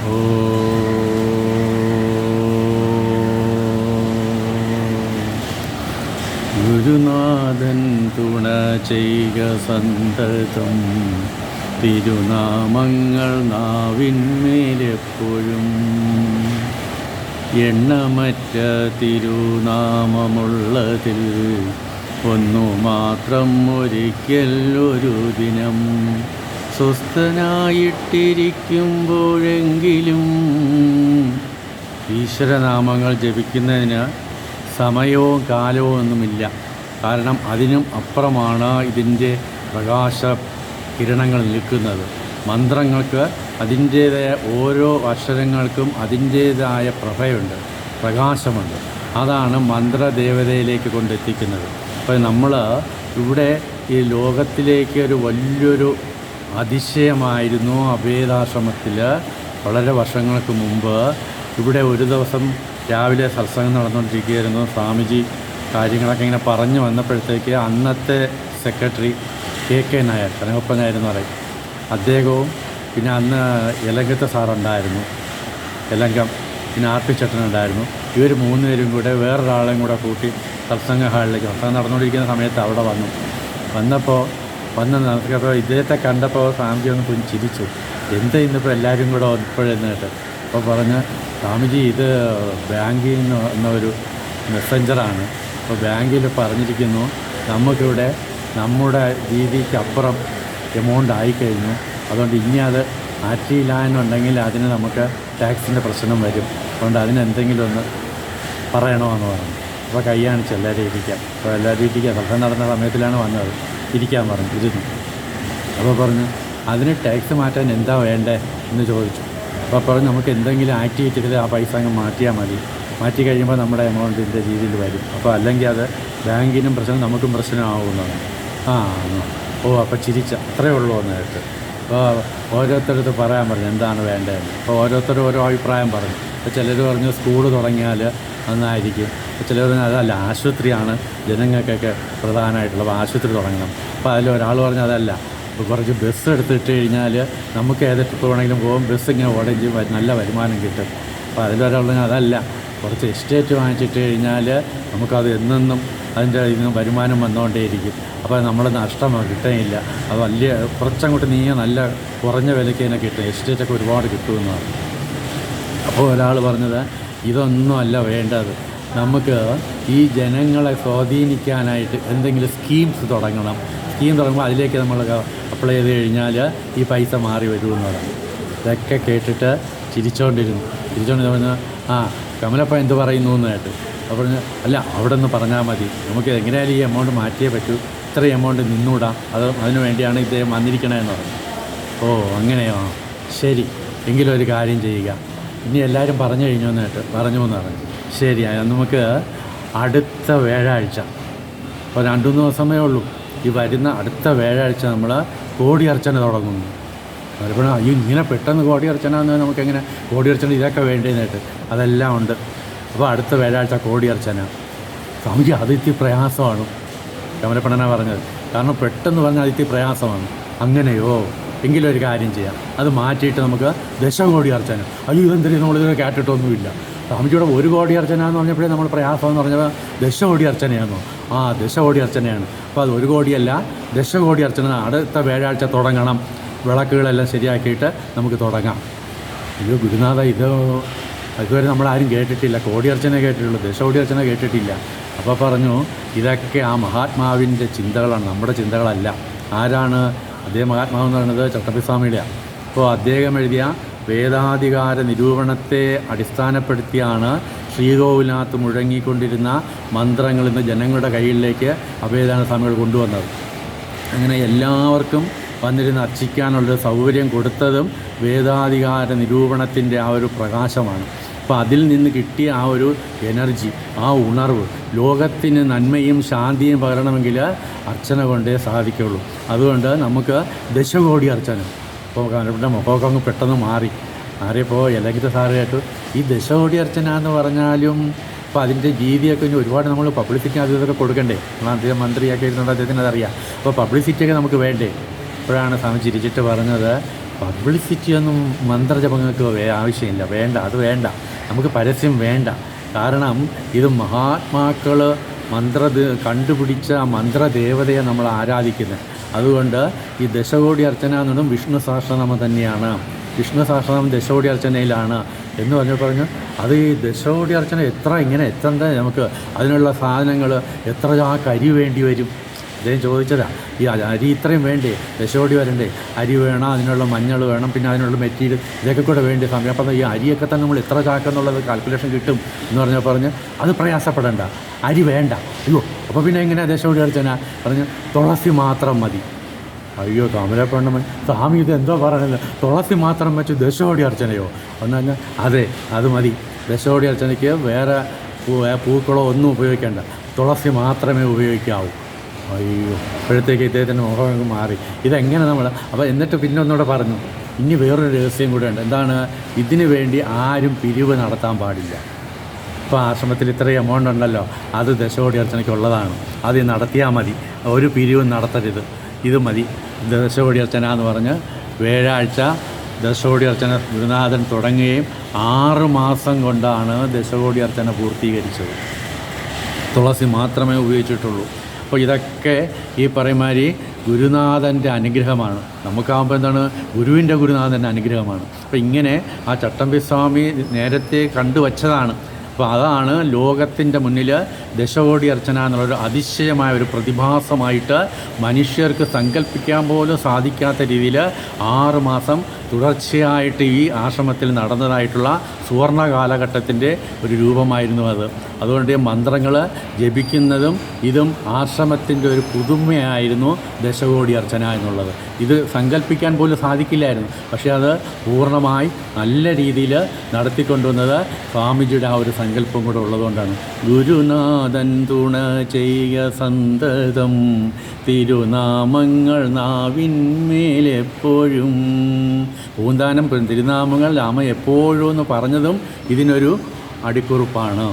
ഓ ഗുരുനാഥൻ തുണ ചെയ്യുക സന്തതം, തിരുനാമങ്ങൾ നാവിന്മേലെപ്പോഴും. എണ്ണമറ്റ തിരുനാമമുള്ളതിൽ ഒന്നു മാത്രം ഒരിക്കൽ ഒരു ദിനം സ്വസ്ഥനായിട്ടിരിക്കുമ്പോഴെങ്കിലും ഈശ്വരനാമങ്ങൾ ജപിക്കുന്നതിന് സമയവും കാലവും ഒന്നുമില്ല. കാരണം അതിനും അപ്പുറമാണ് ഇതിൻ്റെ പ്രകാശ കിരണങ്ങൾ നിൽക്കുന്നത്. മന്ത്രങ്ങൾക്ക് അതിൻ്റേതായ ഓരോ അക്ഷരങ്ങൾക്കും അതിൻ്റേതായ പ്രഭയുണ്ട്, പ്രകാശമുണ്ട്. അതാണ് മന്ത്രദേവതയിലേക്ക് കൊണ്ടെത്തിക്കുന്നത്. അപ്പോൾ നമ്മൾ ഇവിടെ ഈ ലോകത്തിലേക്ക് ഒരു വലിയൊരു അതിശയമായിരുന്നു അഭേദാശ്രമത്തിൽ. വളരെ വർഷങ്ങൾക്ക് മുമ്പ് ഇവിടെ ഒരു ദിവസം രാവിലെ സത്സംഗം നടന്നുകൊണ്ടിരിക്കുകയായിരുന്നു. സ്വാമിജി കാര്യങ്ങളൊക്കെ ഇങ്ങനെ പറഞ്ഞു വന്നപ്പോഴത്തേക്ക് അന്നത്തെ സെക്രട്ടറി KK നായർ, കനകപ്പൻ നായർ എന്ന് പറയും, അദ്ദേഹവും പിന്നെ അന്ന് എലങ്കത്തെ സാറുണ്ടായിരുന്നു, എലങ്കം, പിന്നെ RP ചേട്ടനുണ്ടായിരുന്നു. ഇവർ മൂന്നുപേരും കൂടെ വേറൊരാളെയും കൂടെ കൂട്ടി സത്സംഗ ഹാളിലേക്ക് സത്സംഗം നടന്നുകൊണ്ടിരിക്കുന്ന സമയത്ത് അവിടെ വന്നപ്പോൾ ഇദ്ദേഹത്തെ കണ്ടപ്പോൾ സ്വാമിജി ഒന്ന് ചിരിച്ചു. എന്താ ഇന്നിപ്പോൾ എല്ലാവരും കൂടെ ഇപ്പോഴെന്നിട്ട് അപ്പോൾ പറഞ്ഞ്, സ്വാമിജി ഇത് ബാങ്കിൽ നിന്ന് വന്നൊരു മെസ്സഞ്ചറാണ്. അപ്പോൾ ബാങ്കിൽ പറഞ്ഞിരിക്കുന്നു നമുക്കിവിടെ നമ്മുടെ രീതിക്കപ്പുറം എമൗണ്ട് ആയിക്കഴിഞ്ഞു, അതുകൊണ്ട് ഇനി അത് മാറ്റിയില്ല എന്നുണ്ടെങ്കിൽ അതിന് നമുക്ക് ടാക്സിൻ്റെ പ്രശ്നം വരും, അതുകൊണ്ട് അതിനെന്തെങ്കിലും ഒന്ന് പറയണമെന്ന് പറഞ്ഞു. അപ്പോൾ കൈ കാണിച്ച് എല്ലാവരും ഇരിക്കാം. അപ്പോൾ എല്ലാവരും ഇരിക്കുക. പ്രശ്നം നടന്ന സമയത്തിലാണ് വന്നത്. ഇരിക്കാൻ പറഞ്ഞു, ഇരുന്നു. അപ്പോൾ പറഞ്ഞു അതിന് ടാക്സ് മാറ്റാൻ എന്താ വേണ്ടേ എന്ന് ചോദിച്ചു. അപ്പോൾ പറഞ്ഞു നമുക്ക് എന്തെങ്കിലും ആക്ടിവിറ്റിയിൽ ആ പൈസ അങ്ങ് മാറ്റിയാൽ മതി, മാറ്റി കഴിയുമ്പോൾ നമ്മുടെ എമൗണ്ടിൻ്റെ രീതിയിൽ വരും. അപ്പോൾ അല്ലെങ്കിൽ അത് ബാങ്കിനും പ്രശ്നം നമുക്കും പ്രശ്നമാകുന്നതാണ്. അപ്പോൾ ചിരിച്ച അത്രയേ ഉള്ളൂ എന്നായിട്ട്. അപ്പോൾ ഓരോരുത്തരടുത്ത് പറയാൻ പറഞ്ഞു എന്താണ് വേണ്ടതെന്ന്. അപ്പോൾ ഓരോരുത്തരും ഓരോ അഭിപ്രായം പറഞ്ഞു. അപ്പോൾ ചിലർ പറഞ്ഞു സ്കൂൾ തുടങ്ങിയാൽ നന്നായിരിക്കും. അപ്പോൾ ചിലർ പറഞ്ഞു അതല്ല, ആശുപത്രിയാണ് ജനങ്ങൾക്കൊക്കെ പ്രധാനമായിട്ടുള്ളത്, അപ്പോൾ ആശുപത്രി തുടങ്ങണം. അപ്പോൾ അതിലൊരാൾ പറഞ്ഞു അതല്ല, ഇപ്പോൾ കുറച്ച് ബസ് എടുത്തിട്ട് കഴിഞ്ഞാൽ നമുക്ക് ഏത് ട്രിപ്പ് വേണമെങ്കിലും പോകും, ബസ് ഇങ്ങനെ ഓടുകയും നല്ല വരുമാനം കിട്ടും. അപ്പോൾ അതിലൊരാൾ പറഞ്ഞു അതല്ല, കുറച്ച് എസ്റ്റേറ്റ് വാങ്ങിച്ചിട്ട് കഴിഞ്ഞാൽ നമുക്കത് എന്നെന്നും അതിൻ്റെ ഇതിന് വരുമാനം വന്നുകൊണ്ടേയിരിക്കും, അപ്പോൾ നമ്മൾ നഷ്ടം കിട്ടുകയില്ല, അത് വലിയ കുറച്ചങ്ങോട്ട് നല്ല കുറഞ്ഞ വിലയ്ക്ക് തന്നെ കിട്ടും, എസ്റ്റേറ്റൊക്കെ ഒരുപാട് കിട്ടുമെന്ന് പറഞ്ഞു. അപ്പോൾ ഒരാൾ പറഞ്ഞത് ഇതൊന്നും അല്ല വേണ്ടത്, നമുക്ക് ഈ ജനങ്ങളെ സ്വാധീനിക്കാനായിട്ട് എന്തെങ്കിലും സ്കീംസ് തുടങ്ങണം. സ്കീം തുടങ്ങുമ്പോൾ അതിലേക്ക് നമ്മൾ അപ്ലൈ ചെയ്ത് കഴിഞ്ഞാൽ ഈ പൈസ മാറി വരുമെന്ന് പറഞ്ഞു. ഇതൊക്കെ കേട്ടിട്ട് ചിരിച്ചുകൊണ്ട് പറഞ്ഞു കമലപ്പ എന്ത് പറയുന്നു എന്നായിട്ട്. അപ്പോൾ പറഞ്ഞു അല്ല, അവിടെ നിന്ന് പറഞ്ഞാൽ മതി, നമുക്ക് എങ്ങനെയായാലും ഈ എമൗണ്ട് മാറ്റിയേ പറ്റൂ, ഇത്രയും എമൗണ്ട് നിന്നൂടാം, അതിനു വേണ്ടിയാണ് ഇദ്ദേഹം വന്നിരിക്കണമെന്ന് പറഞ്ഞു. ഓ അങ്ങനെയോ, ശരി, എങ്കിലും ഒരു കാര്യം ചെയ്യുക, ഇനി എല്ലാവരും പറഞ്ഞു കഴിഞ്ഞു എന്നിട്ട് പറഞ്ഞു എന്ന് പറഞ്ഞു. ശരി, നമുക്ക് അടുത്ത വ്യാഴാഴ്ച, അപ്പോൾ 2-3 ദിവസമേ ഉള്ളൂ, ഈ വരുന്ന അടുത്ത വ്യാഴാഴ്ച നമ്മൾ കോടിയർച്ചന തുടങ്ങുന്നു. പലപ്പോഴും അയ്യോ ഇങ്ങനെ പെട്ടെന്ന് കോടിയർച്ചന എന്ന് നമുക്കെങ്ങനെ കോടിയർച്ചന ഇതൊക്കെ വേണ്ടതെന്നിട്ട് അതെല്ലാം ഉണ്ട്. അപ്പോൾ അടുത്ത വ്യാഴാഴ്ച കോടിയർച്ചന. സ്വാമിജി അത് ഇത്തിരി പ്രയാസമാണ്, കമലപ്പണ്ണനാണ് പറഞ്ഞത്, കാരണം പെട്ടെന്ന് പറഞ്ഞാൽ അത് ഇത്തിരി പ്രയാസമാണ്. അങ്ങനെയോ, എങ്കിലും ഒരു കാര്യം ചെയ്യാം, അത് മാറ്റിയിട്ട് നമുക്ക് 10 കോടി അർച്ചന. അയ്യോ ഇതെന്തെങ്കിലും നമ്മളിത് കേട്ടിട്ടൊന്നുമില്ല. സ്വാമിജിയുടെ 1 കോടി അർച്ചന എന്ന് പറഞ്ഞപ്പോഴേ നമ്മൾ പ്രയാസം എന്ന് പറഞ്ഞാൽ 10 കോടി അർച്ചനയാണോ? 10 കോടി അർച്ചനയാണ്. അപ്പോൾ അത് 1 കോടിയല്ല, 10 കോടി അർച്ചന അടുത്ത വ്യാഴാഴ്ച തുടങ്ങണം, വിളക്കുകളെല്ലാം ശരിയാക്കിയിട്ട് നമുക്ക് തുടങ്ങാം. അയ്യോ ഗുരുനാഥ, ഇതുവരെ നമ്മളാരും കേട്ടിട്ടില്ല, കോടി അർച്ചന കേട്ടിട്ടുള്ളൂ, 10 കോടി അർച്ചന കേട്ടിട്ടില്ല. അപ്പോൾ പറഞ്ഞു ഇതൊക്കെ ആ മഹാത്മാവിൻ്റെ ചിന്തകളാണ്, നമ്മുടെ ചിന്തകളല്ല. ആരാണ് അദ്ദേഹം? മഹാത്മാവെന്ന് പറയുന്നത് ചട്ടമ്പിസ്വാമിയുടെയാണ്. അപ്പോൾ അദ്ദേഹം എഴുതിയ വേദാധികാര നിരൂപണത്തെ അടിസ്ഥാനപ്പെടുത്തിയാണ് ശ്രീകോവിലിനകത്ത് മുഴങ്ങിക്കൊണ്ടിരുന്ന മന്ത്രങ്ങൾ ഇന്ന് ജനങ്ങളുടെ കയ്യിലേക്ക് അഭേദാനന്ദ സ്വാമികൾ കൊണ്ടുവന്നത്. അങ്ങനെ എല്ലാവർക്കും വന്നിരുന്ന് അർച്ചിക്കാനുള്ളൊരു സൗകര്യം കൊടുത്തതും വേദാധികാര നിരൂപണത്തിൻ്റെ ആ ഒരു പ്രകാശമാണ്. അപ്പോൾ അതിൽ നിന്ന് കിട്ടിയ ആ ഒരു എനർജി, ആ ഉണർവ് ലോകത്തിന് നന്മയും ശാന്തിയും പകരണമെങ്കിൽ അർച്ചന കൊണ്ടേ സാധിക്കുള്ളൂ. അതുകൊണ്ട് നമുക്ക് 10 കോടി അർച്ചന. അപ്പോൾ അവരുടെ മുഖമൊക്കെ അങ്ങ് പെട്ടെന്ന് മാറിയപ്പോൾ എലങ്കിത്തെ സാറ് കേട്ടു ഈ 10 കോടി അർച്ചന എന്ന് പറഞ്ഞാലും അപ്പോൾ അതിൻ്റെ രീതിയൊക്കെ ഇനി ഒരുപാട് നമ്മൾ പബ്ലിസിറ്റി അതൊക്കെ കൊടുക്കണ്ടേ. അദ്ദേഹം മന്ത്രിയൊക്കെ ഇരുന്നുണ്ട്, അദ്ദേഹത്തിന് അതറിയാം. അപ്പോൾ പബ്ലിസിറ്റിയൊക്കെ നമുക്ക് വേണ്ടേ. അപ്പോഴാണ് സ്വാമി ചിരിച്ചിട്ട് പറഞ്ഞത്, പബ്ലിസിറ്റിയൊന്നും മന്ത്രജപങ്ങൾക്ക് ആവശ്യമില്ല, വേണ്ട, അത് വേണ്ട, നമുക്ക് പരസ്യം വേണ്ട. കാരണം ഇത് മഹാത്മാക്കൾ കണ്ടുപിടിച്ച മന്ത്രദേവതയെ നമ്മൾ ആരാധിക്കുന്നത്. അതുകൊണ്ട് ഈ ദശകോടി അർച്ചന എന്നുള്ളതും വിഷ്ണു സഹസ്രനാമം തന്നെയാണ്. വിഷ്ണു സഹസ്രനാമം ദശകോടി അർച്ചനയിലാണ് എന്ന് പറഞ്ഞു അത് ഈ ദശകോടി അർച്ചന എത്ര നമുക്ക് അതിനുള്ള സാധനങ്ങൾ എത്ര അരി വേണ്ടി വരും? അദ്ദേഹം ചോദിച്ചതാ, ഈ അരി ഇത്രയും വേണ്ടേ, ദശകോടി വരണ്ടേ, അരി വേണം, അതിനുള്ള മഞ്ഞൾ വേണം, പിന്നെ അതിനുള്ള മെറ്റീരിയൽ, ഇതൊക്കെ കൂടെ വേണ്ട സമയം. അപ്പം ഈ അരിയൊക്കെ തന്നെ നമ്മൾ എത്ര ചാക്കെന്നുള്ളത് കാൽക്കുലേഷൻ കിട്ടും എന്ന് പറഞ്ഞ് അത് പ്രയാസപ്പെടേണ്ട, അരി വേണ്ട. അയ്യോ, അപ്പോൾ പിന്നെ എങ്ങനെയാണ് ദശകോടി അർച്ചന? തുളസി മാത്രം മതി. അയ്യോ കമലപ്പണ്ണമ്മൻ, സ്വാമി ഇത് എന്തോ പറയണല്ലോ, തുളസി മാത്രം വെച്ച് ദശകോടി അർച്ചനയോ? എന്ന് പറഞ്ഞാൽ അതെ, അത് മതി. ദശകോടി അർച്ചനയ്ക്ക് വേറെ പൂക്കളോ ഒന്നും ഉപയോഗിക്കേണ്ട, തുളസി മാത്രമേ ഉപയോഗിക്കാവൂ. അയ്യോ, അപ്പോഴത്തേക്ക് ഇദ്ദേഹത്തിൻ്റെ മുഖം മാറി. ഇതെങ്ങനെ നമ്മൾ അപ്പോൾ എന്നിട്ട് പിന്നെ ഒന്നുകൂടെ പറഞ്ഞു, ഇനി വേറൊരു രഹസ്യം കൂടെ ഉണ്ട്. എന്താണ്? ഇതിനു വേണ്ടി ആരും പിരിവ് നടത്താൻ പാടില്ല. ഇപ്പോൾ ആശ്രമത്തിൽ ഇത്രയും എമൗണ്ട് ഉണ്ടല്ലോ, അത് ദശകോടി അർച്ചനയ്ക്കുള്ളതാണ്, അത് നടത്തിയാൽ മതി, ഒരു പിരിവും നടത്തരുത്, ഇത് മതി. ദശകോടി അർച്ചന എന്ന് പറഞ്ഞ് വ്യാഴാഴ്ച ദശകോടി അർച്ചന ഗുരുനാഥൻ തുടങ്ങുകയും 6 മാസം കൊണ്ടാണ് ദശകോടി അർച്ചന പൂർത്തീകരിച്ചത്. തുളസി മാത്രമേ ഉപയോഗിച്ചിട്ടുള്ളൂ. അപ്പോൾ ഇതൊക്കെ ഈ പറയുമാതിരി ഗുരുനാഥൻ്റെ അനുഗ്രഹമാണ്. നമുക്കാകുമ്പോൾ എന്താണ്? ഗുരുനാഥൻ്റെ അനുഗ്രഹമാണ്. അപ്പോൾ ഇങ്ങനെ ആ ചട്ടമ്പിസ്വാമി നേരത്തെ കണ്ടുവച്ചതാണ്. അപ്പോൾ അതാണ് ലോകത്തിൻ്റെ മുന്നിൽ ദശകോടി അർച്ചന എന്നുള്ളൊരു അതിശയമായ ഒരു പ്രതിഭാസമായിട്ട് മനുഷ്യർക്ക് സങ്കല്പിക്കാൻ പോലും സാധിക്കാത്ത രീതിയിൽ 6 മാസം തുടർച്ചയായിട്ട് ഈ ആശ്രമത്തിൽ നടന്നതായിട്ടുള്ള സുവർണ കാലഘട്ടത്തിൻ്റെ ഒരു രൂപമായിരുന്നു അത്. അതുകൊണ്ട് മന്ത്രങ്ങൾ ജപിക്കുന്നതും ഇതും ആശ്രമത്തിൻ്റെ ഒരു പുതുമയായിരുന്നു ദശകോടി അർച്ചന എന്നുള്ളത്. ഇത് സങ്കല്പിക്കാൻ പോലും സാധിക്കില്ലായിരുന്നു. പക്ഷേ അത് പൂർണ്ണമായി നല്ല രീതിയിൽ നടത്തിക്കൊണ്ടുവന്നത് സ്വാമിജിയുടെ ആ ഒരു സങ്കല്പം കൂടെ ഉള്ളതുകൊണ്ടാണ്. ഗുരുനാഥൻ തുണ ചെയ്യ സന്തതം, തിരുനാമങ്ങൾ നാവിന്മേലെപ്പോഴും. പൂന്താനം തിരുനാമങ്ങൾ രാമ എപ്പോഴും എന്ന് പറഞ്ഞതും ഇതിനൊരു അടിക്കുറിപ്പാണ്.